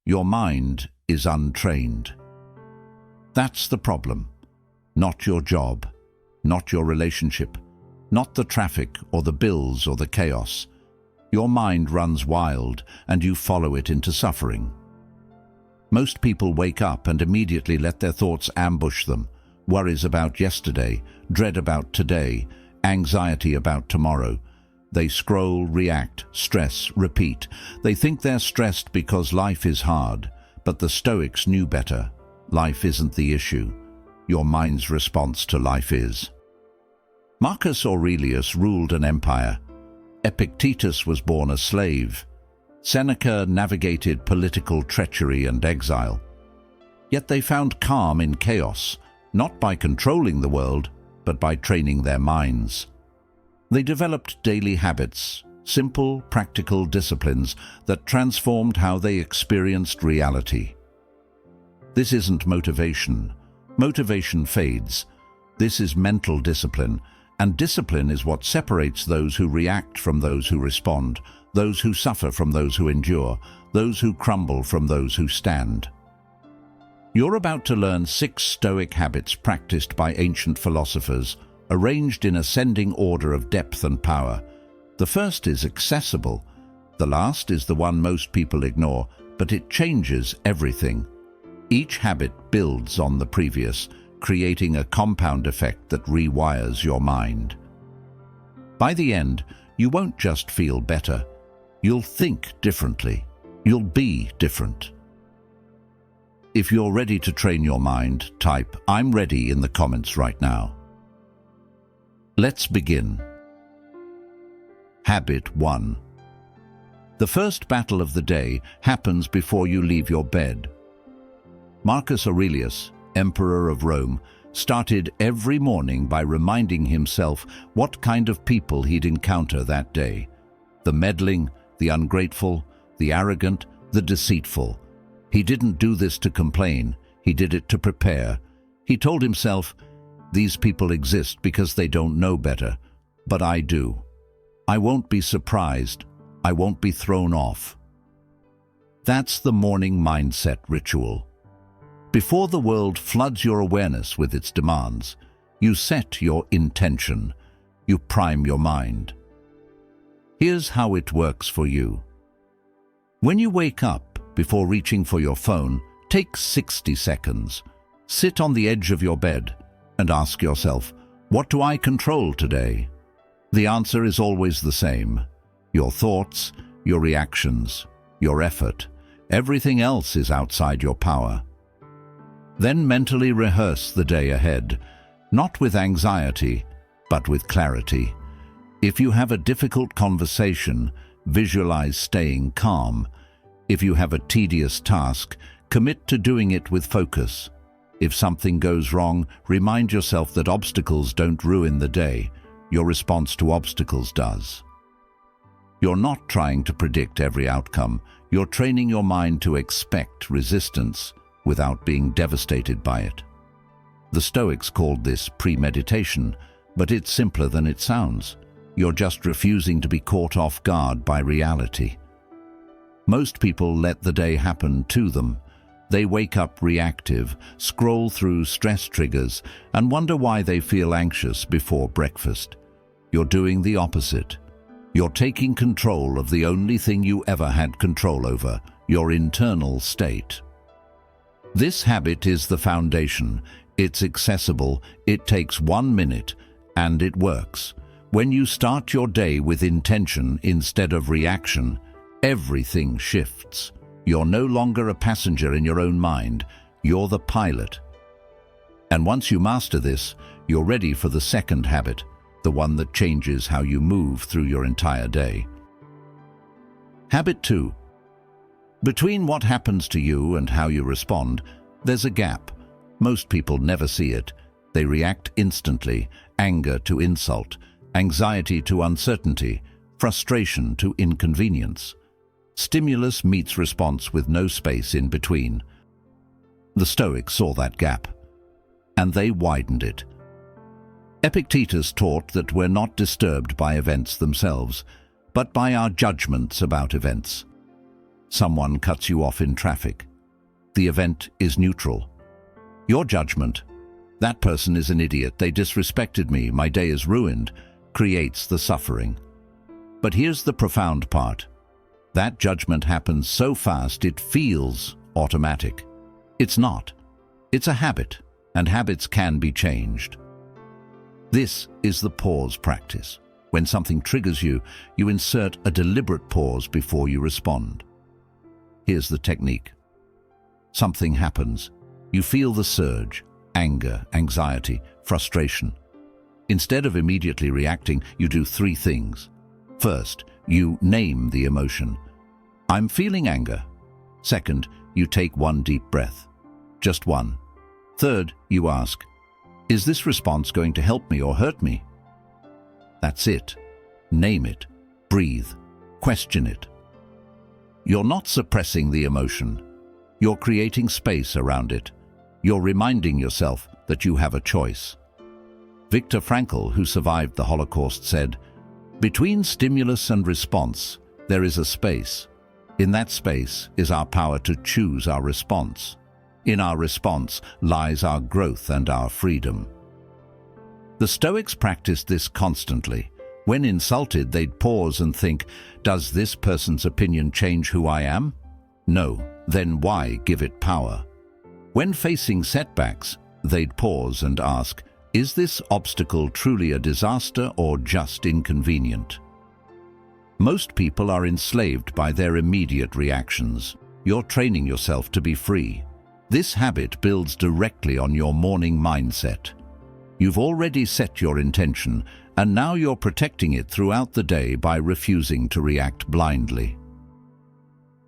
Your mind is untrained. That's the problem. Not your job, not your relationship, not the traffic or the bills or the chaos. Your mind runs wild and you follow it into suffering. Most people wake up and immediately let their thoughts ambush them. Worries about yesterday, dread about today, anxiety about tomorrow. They scroll, react, stress, repeat. They think they're stressed because life is hard, but the Stoics knew better. Life isn't the issue. Your mind's response to life is. Marcus Aurelius ruled an empire. Epictetus was born a slave. Seneca navigated political treachery and exile. Yet they found calm in chaos, not by controlling the world, but by training their minds. They developed daily habits, simple, practical disciplines that transformed how they experienced reality. This isn't motivation. Motivation fades. This is mental discipline, and discipline is what separates those who react from those who respond, those who suffer from those who endure, those who crumble from those who stand. You're about to learn 6 Stoic habits practiced by ancient philosophers, arranged in ascending order of depth and power. The first is accessible. The last is the one most people ignore, but it changes everything. Each habit builds on the previous, creating a compound effect that rewires your mind. By the end, you won't just feel better. You'll think differently. You'll be different. If you're ready to train your mind, type "I'm ready" in the comments right now. Let's begin. Habit 1. The first battle of the day happens before you leave your bed. Marcus Aurelius, Emperor of Rome, started every morning by reminding himself what kind of people he'd encounter that day. The meddling, the ungrateful, the arrogant, the deceitful. He didn't do this to complain, he did it to prepare. He told himself, "These people exist because they don't know better, but I do. I won't be surprised, I won't be thrown off." That's the morning mindset ritual. Before the world floods your awareness with its demands, you set your intention, you prime your mind. Here's how it works for you. When you wake up, before reaching for your phone, take 60 seconds. Sit on the edge of your bed and ask yourself, what do I control today? The answer is always the same. Your thoughts, your reactions, your effort. Everything else is outside your power. Then mentally rehearse the day ahead, not with anxiety, but with clarity. If you have a difficult conversation, visualize staying calm. If you have a tedious task, commit to doing it with focus. If something goes wrong, remind yourself that obstacles don't ruin the day. Your response to obstacles does. You're not trying to predict every outcome. You're training your mind to expect resistance without being devastated by it. The Stoics called this premeditation, but it's simpler than it sounds. You're just refusing to be caught off guard by reality. Most people let the day happen to them. They wake up reactive, scroll through stress triggers, and wonder why they feel anxious before breakfast. You're doing the opposite. You're taking control of the only thing you ever had control over, your internal state. This habit is the foundation. It's accessible, it takes 1 minute, and it works. When you start your day with intention instead of reaction, everything shifts. You're no longer a passenger in your own mind, you're the pilot. And once you master this, you're ready for the second habit, the one that changes how you move through your entire day. Habit 2. Between what happens to you and how you respond, there's a gap. Most people never see it. They react instantly, anger to insult, anxiety to uncertainty, frustration to inconvenience. Stimulus meets response with no space in between. The Stoics saw that gap, and they widened it. Epictetus taught that we're not disturbed by events themselves, but by our judgments about events. Someone cuts you off in traffic. The event is neutral. Your judgment, that person is an idiot, they disrespected me, my day is ruined, creates the suffering. But here's the profound part. That judgment happens so fast it feels automatic. It's not. It's a habit, and habits can be changed. This is the pause practice. When something triggers you, you insert a deliberate pause before you respond. Here's the technique. Something happens. You feel the surge, anger, anxiety, frustration. Instead of immediately reacting, you do three things. First, you name the emotion. I'm feeling anger. Second, you take one deep breath. Just one. Third, you ask, is this response going to help me or hurt me? That's it. Name it. Breathe. Question it. You're not suppressing the emotion. You're creating space around it. You're reminding yourself that you have a choice. Viktor Frankl, who survived the Holocaust, said, "Between stimulus and response, there is a space. In that space is our power to choose our response. In our response lies our growth and our freedom." The Stoics practiced this constantly. When insulted, they'd pause and think, does this person's opinion change who I am? No, then why give it power? When facing setbacks, they'd pause and ask, is this obstacle truly a disaster or just inconvenient? Most people are enslaved by their immediate reactions. You're training yourself to be free. This habit builds directly on your morning mindset. You've already set your intention, and now you're protecting it throughout the day by refusing to react blindly.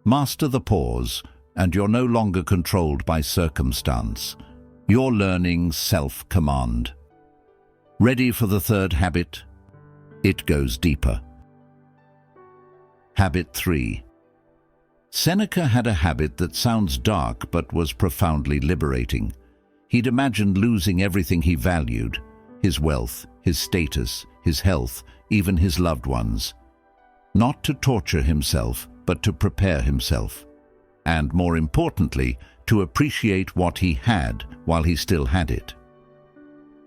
Master the pause, and you're no longer controlled by circumstance. You're learning self-command. Ready for the third habit? It goes deeper. Habit 3. Seneca had a habit that sounds dark but was profoundly liberating. He'd imagined losing everything he valued, his wealth, his status, his health, even his loved ones. Not to torture himself, but to prepare himself. And more importantly, to appreciate what he had while he still had it.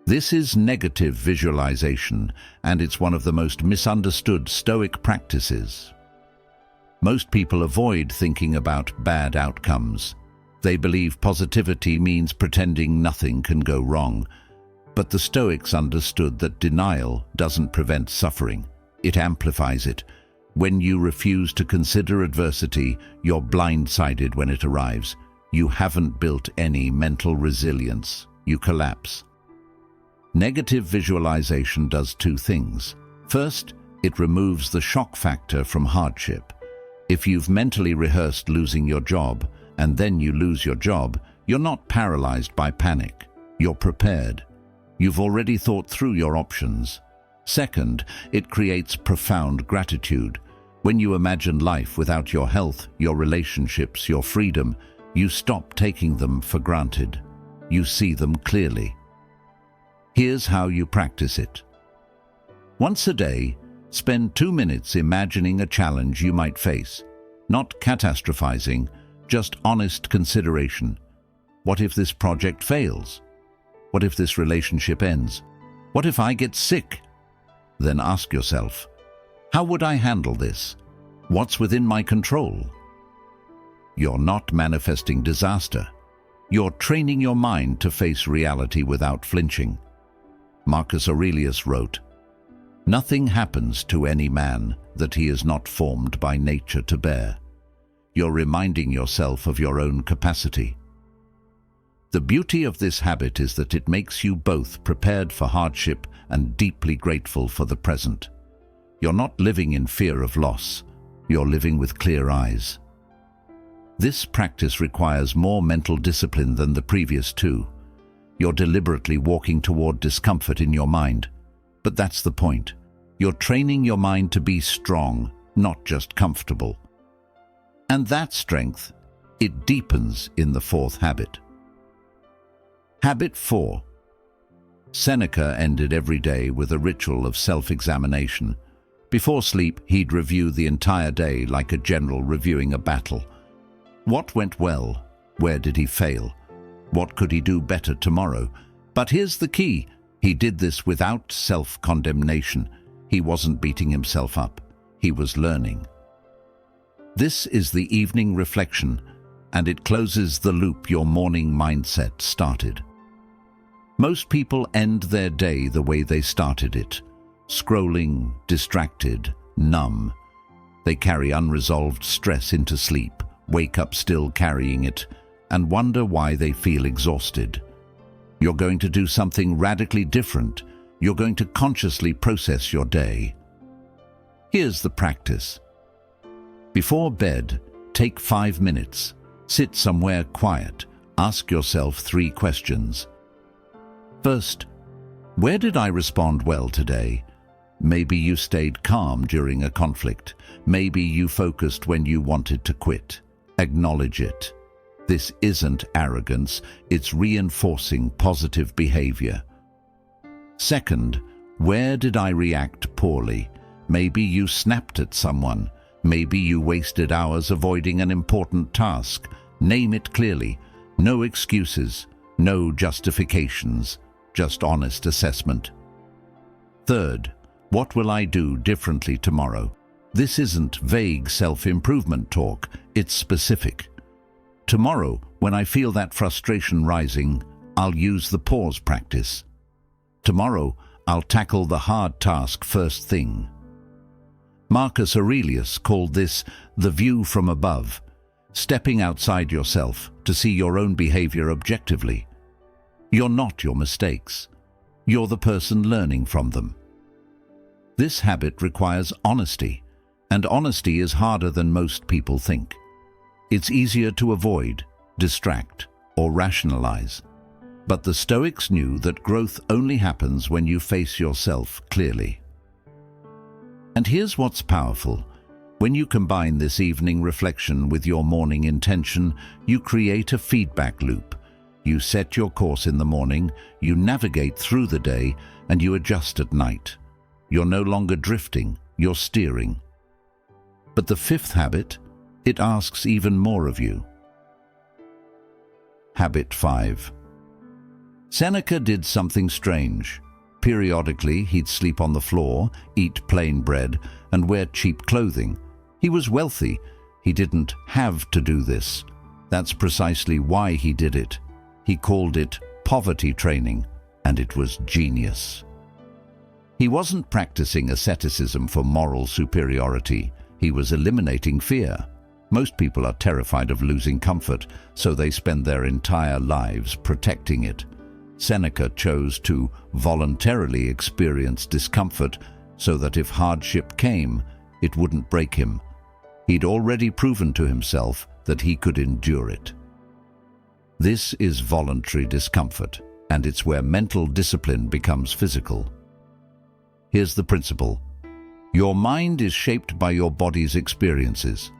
This is negative visualization, and it's one of the most misunderstood Stoic practices. Most people avoid thinking about bad outcomes. They believe positivity means pretending nothing can go wrong. But the Stoics understood that denial doesn't prevent suffering. It amplifies it. When you refuse to consider adversity, you're blindsided when it arrives. You haven't built any mental resilience. You collapse. Negative visualization does two things. First, it removes the shock factor from hardship. If you've mentally rehearsed losing your job, and then you lose your job, you're not paralyzed by panic. You're prepared. You've already thought through your options. Second, it creates profound gratitude. When you imagine life without your health, your relationships, your freedom, you stop taking them for granted. You see them clearly. Here's how you practice it. Once a day, spend 2 minutes imagining a challenge you might face. Not catastrophizing, just honest consideration. What if this project fails? What if this relationship ends? What if I get sick? Then ask yourself, how would I handle this? What's within my control? You're not manifesting disaster. You're training your mind to face reality without flinching. Marcus Aurelius wrote, "Nothing happens to any man that he is not formed by nature to bear." You're reminding yourself of your own capacity. The beauty of this habit is that it makes you both prepared for hardship and deeply grateful for the present. You're not living in fear of loss. You're living with clear eyes. This practice requires more mental discipline than the previous two. You're deliberately walking toward discomfort in your mind. But that's the point. You're training your mind to be strong, not just comfortable. And that strength, it deepens in the fourth habit. Habit 4. Seneca ended every day with a ritual of self-examination. Before sleep, he'd review the entire day like a general reviewing a battle. What went well? Where did he fail? What could he do better tomorrow? But here's the key. He did this without self-condemnation. He wasn't beating himself up. He was learning. This is the evening reflection, and it closes the loop your morning mindset started. Most people end their day the way they started it, scrolling, distracted, numb. They carry unresolved stress into sleep, wake up still carrying it, and wonder why they feel exhausted. You're going to do something radically different. You're going to consciously process your day. Here's the practice. Before bed, take 5 minutes. Sit somewhere quiet. Ask yourself 3 questions. First, where did I respond well today? Maybe you stayed calm during a conflict. Maybe you focused when you wanted to quit. Acknowledge it. This isn't arrogance, it's reinforcing positive behavior. Second, where did I react poorly? Maybe you snapped at someone. Maybe you wasted hours avoiding an important task. Name it clearly. No excuses, no justifications, just honest assessment. Third, what will I do differently tomorrow? This isn't vague self-improvement talk, it's specific. Tomorrow, when I feel that frustration rising, I'll use the pause practice. Tomorrow, I'll tackle the hard task first thing. Marcus Aurelius called this the view from above, stepping outside yourself to see your own behavior objectively. You're not your mistakes. You're the person learning from them. This habit requires honesty, and honesty is harder than most people think. It's easier to avoid, distract, or rationalize. But the Stoics knew that growth only happens when you face yourself clearly. And here's what's powerful. When you combine this evening reflection with your morning intention, you create a feedback loop. You set your course in the morning, you navigate through the day, and you adjust at night. You're no longer drifting, you're steering. But the 5th habit, it asks even more of you. Habit 5. Seneca did something strange. Periodically, he'd sleep on the floor, eat plain bread, and wear cheap clothing. He was wealthy. He didn't have to do this. That's precisely why he did it. He called it poverty training, and it was genius. He wasn't practicing asceticism for moral superiority. He was eliminating fear. Most people are terrified of losing comfort, so they spend their entire lives protecting it. Seneca chose to voluntarily experience discomfort so that if hardship came, it wouldn't break him. He'd already proven to himself that he could endure it. This is voluntary discomfort, and it's where mental discipline becomes physical. Here's the principle. Your mind is shaped by your body's experiences.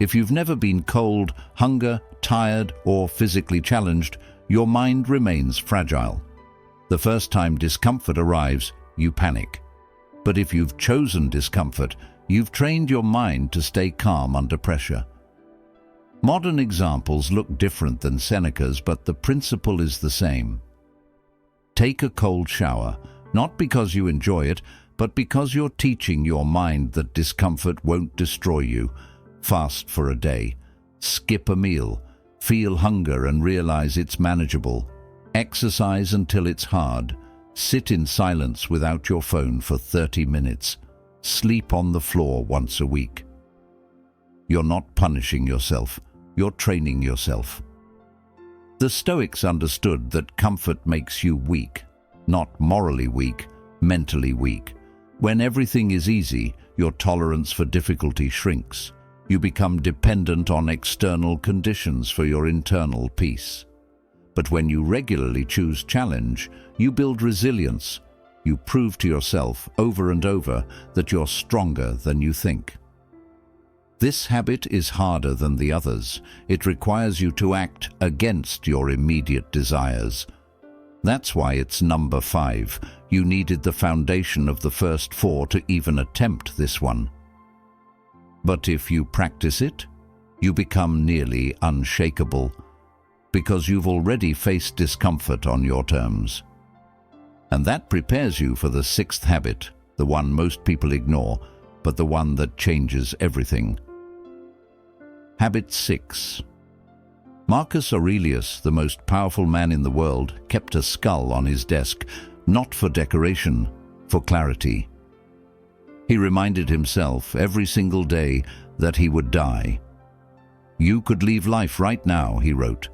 If you've never been cold, hunger, tired, or physically challenged, your mind remains fragile. The first time discomfort arrives, you panic. But if you've chosen discomfort, you've trained your mind to stay calm under pressure. Modern examples look different than Seneca's, but the principle is the same. Take a cold shower, not because you enjoy it, but because you're teaching your mind that discomfort won't destroy you. Fast for a day. Skip a meal. Feel hunger and realize it's manageable. Exercise until it's hard. Sit in silence without your phone for 30 minutes. Sleep on the floor once a week. You're not punishing yourself. You're training yourself. The Stoics understood that comfort makes you weak. Not morally weak, mentally weak. When everything is easy, your tolerance for difficulty shrinks. You become dependent on external conditions for your internal peace. But when you regularly choose challenge, you build resilience. You prove to yourself over and over that you're stronger than you think. This habit is harder than the others. It requires you to act against your immediate desires. That's why it's number 5. You needed the foundation of the first 4 to even attempt this one. But if you practice it, you become nearly unshakable, because you've already faced discomfort on your terms. And that prepares you for the 6th habit, the one most people ignore, but the one that changes everything. Habit 6. Marcus Aurelius, the most powerful man in the world, kept a skull on his desk, not for decoration, for clarity. He reminded himself every single day that he would die. "You could leave life right now," he wrote.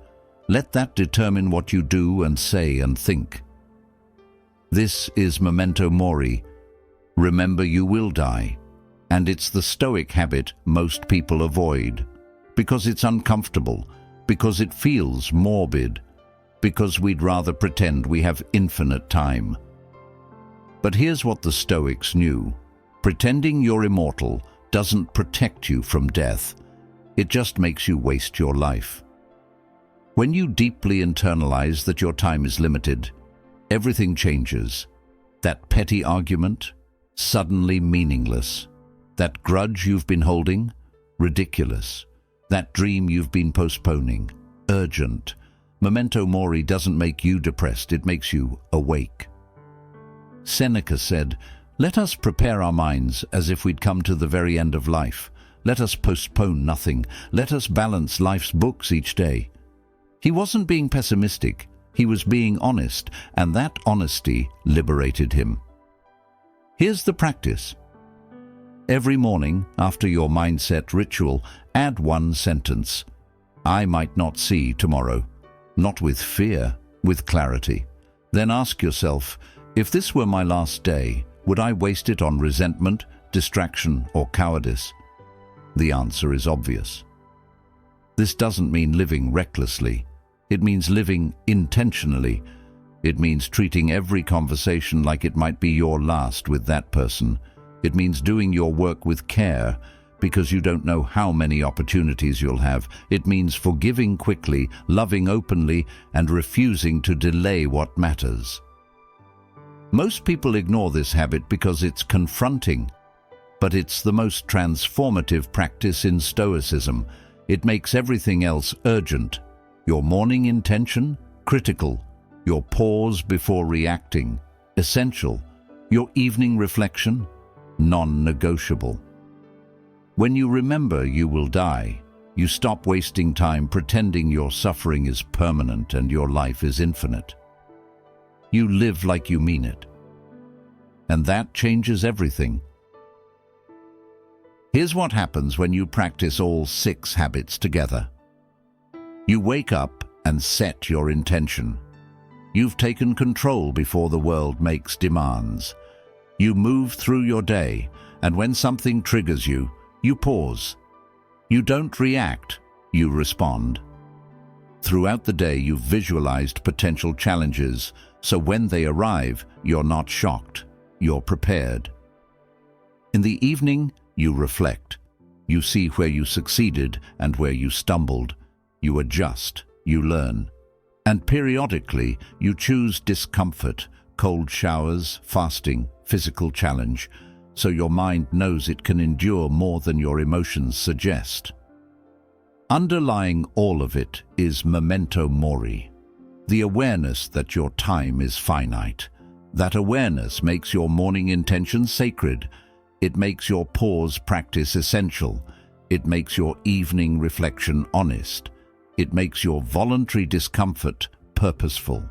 "Let that determine what you do and say and think." This is memento mori. Remember, you will die. And it's the Stoic habit most people avoid, because it's uncomfortable, because it feels morbid, because we'd rather pretend we have infinite time. But here's what the Stoics knew. Pretending you're immortal doesn't protect you from death. It just makes you waste your life. When you deeply internalize that your time is limited, everything changes. That petty argument, suddenly meaningless. That grudge you've been holding, ridiculous. That dream you've been postponing, urgent. Memento mori doesn't make you depressed, it makes you awake. Seneca said, "Let us prepare our minds as if we'd come to the very end of life. Let us postpone nothing. Let us balance life's books each day." He wasn't being pessimistic, he was being honest, and that honesty liberated him. Here's the practice. Every morning, after your mindset ritual, add one sentence. "I might not see tomorrow." Not with fear, with clarity. Then ask yourself, if this were my last day, would I waste it on resentment, distraction, or cowardice? The answer is obvious. This doesn't mean living recklessly. It means living intentionally. It means treating every conversation like it might be your last with that person. It means doing your work with care, because you don't know how many opportunities you'll have. It means forgiving quickly, loving openly, and refusing to delay what matters. Most people ignore this habit because it's confronting, but it's the most transformative practice in Stoicism. It makes everything else urgent. Your morning intention, critical. Your pause before reacting, essential. Your evening reflection, non-negotiable. When you remember you will die, you stop wasting time pretending your suffering is permanent and your life is infinite. You live like you mean it. And that changes everything. Here's what happens when you practice all 6 habits together. You wake up and set your intention. You've taken control before the world makes demands. You move through your day, and when something triggers you, you pause. You don't react, you respond. Throughout the day, you've visualized potential challenges, so when they arrive, you're not shocked, you're prepared. In the evening, you reflect. You see where you succeeded and where you stumbled. You adjust, you learn. And periodically, you choose discomfort, cold showers, fasting, physical challenge, so your mind knows it can endure more than your emotions suggest. Underlying all of it is memento mori, the awareness that your time is finite. That awareness makes your morning intention sacred. It makes your pause practice essential. It makes your evening reflection honest. It makes your voluntary discomfort purposeful.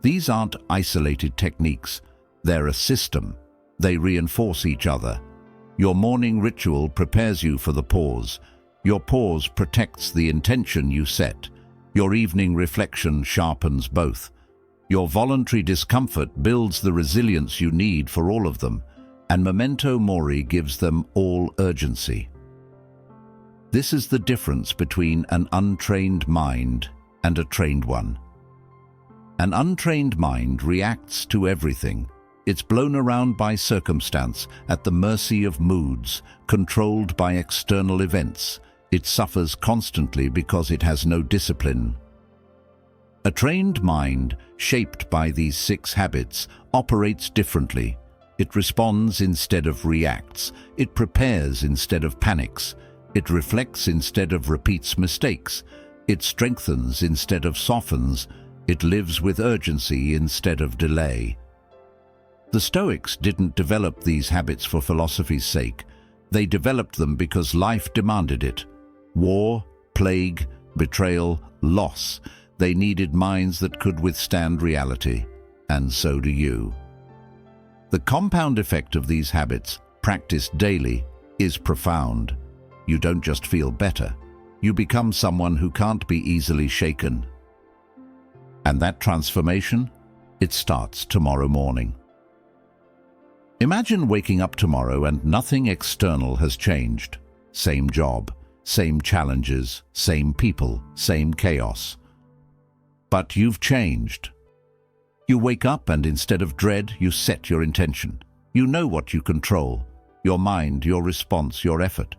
These aren't isolated techniques. They're a system. They reinforce each other. Your morning ritual prepares you for the pause. Your pause protects the intention you set. Your evening reflection sharpens both. Your voluntary discomfort builds the resilience you need for all of them, and memento mori gives them all urgency. This is the difference between an untrained mind and a trained one. An untrained mind reacts to everything. It's blown around by circumstance, at the mercy of moods, controlled by external events. It suffers constantly because it has no discipline. A trained mind, shaped by these 6 habits, operates differently. It responds instead of reacts. It prepares instead of panics. It reflects instead of repeats mistakes. It strengthens instead of softens. It lives with urgency instead of delay. The Stoics didn't develop these habits for philosophy's sake. They developed them because life demanded it. War, plague, betrayal, loss. They needed minds that could withstand reality. And so do you. The compound effect of these habits, practiced daily, is profound. You don't just feel better. You become someone who can't be easily shaken. And that transformation, it starts tomorrow morning. Imagine waking up tomorrow and nothing external has changed. Same job, same challenges, same people, same chaos. But you've changed. You wake up and instead of dread, you set your intention. You know what you control, your mind, your response, your effort.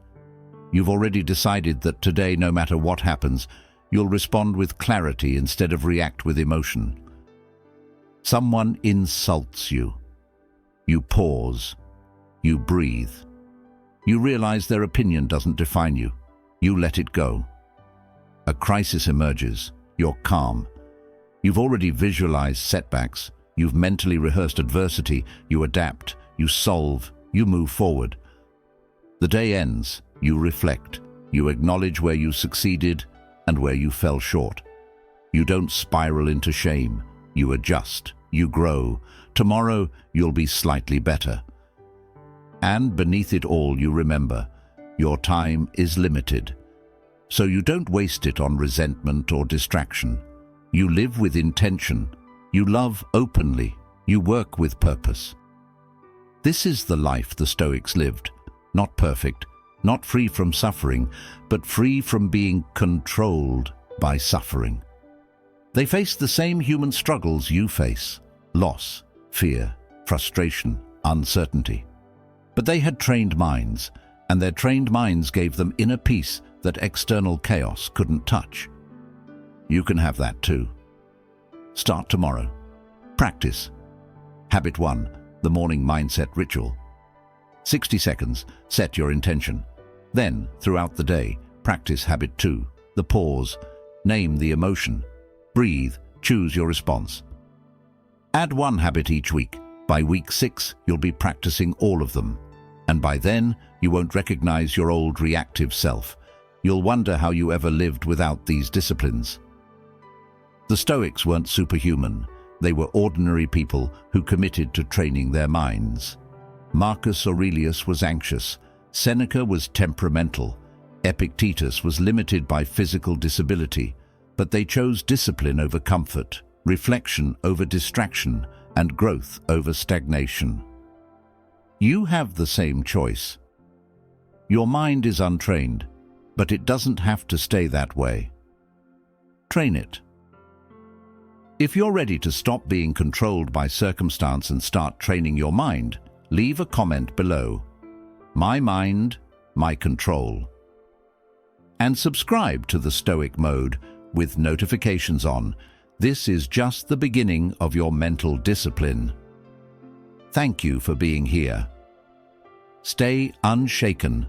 You've already decided that today, no matter what happens, you'll respond with clarity instead of react with emotion. Someone insults you. You pause. You breathe. You realize their opinion doesn't define you. You let it go. A crisis emerges. You're calm. You've already visualized setbacks. You've mentally rehearsed adversity. You adapt. You solve. You move forward. The day ends. You reflect. You acknowledge where you succeeded and where you fell short. You don't spiral into shame. You adjust. You grow. Tomorrow, you'll be slightly better. And beneath it all, you remember, your time is limited. So you don't waste it on resentment or distraction. You live with intention. You love openly. You work with purpose. This is the life the Stoics lived. Not perfect, not free from suffering, but free from being controlled by suffering. They faced the same human struggles you face: loss, fear, frustration, uncertainty. But they had trained minds, and their trained minds gave them inner peace that external chaos couldn't touch. You can have that too. Start tomorrow. Practice. Habit 1, the morning mindset ritual. 60 seconds, set your intention. Then, throughout the day, practice habit 2, the pause. Name the emotion. Breathe, choose your response. Add 1 habit each week. By week 6, you'll be practicing all of them. And by then, you won't recognize your old reactive self. You'll wonder how you ever lived without these disciplines. The Stoics weren't superhuman. They were ordinary people who committed to training their minds. Marcus Aurelius was anxious. Seneca was temperamental. Epictetus was limited by physical disability. But they chose discipline over comfort, reflection over distraction, and growth over stagnation. You have the same choice. Your mind is untrained, but it doesn't have to stay that way. Train it. If you're ready to stop being controlled by circumstance and start training your mind, leave a comment below. My mind, my control. And subscribe to the Stoic Mode with notifications on. This is just the beginning of your mental discipline. Thank you for being here. Stay unshaken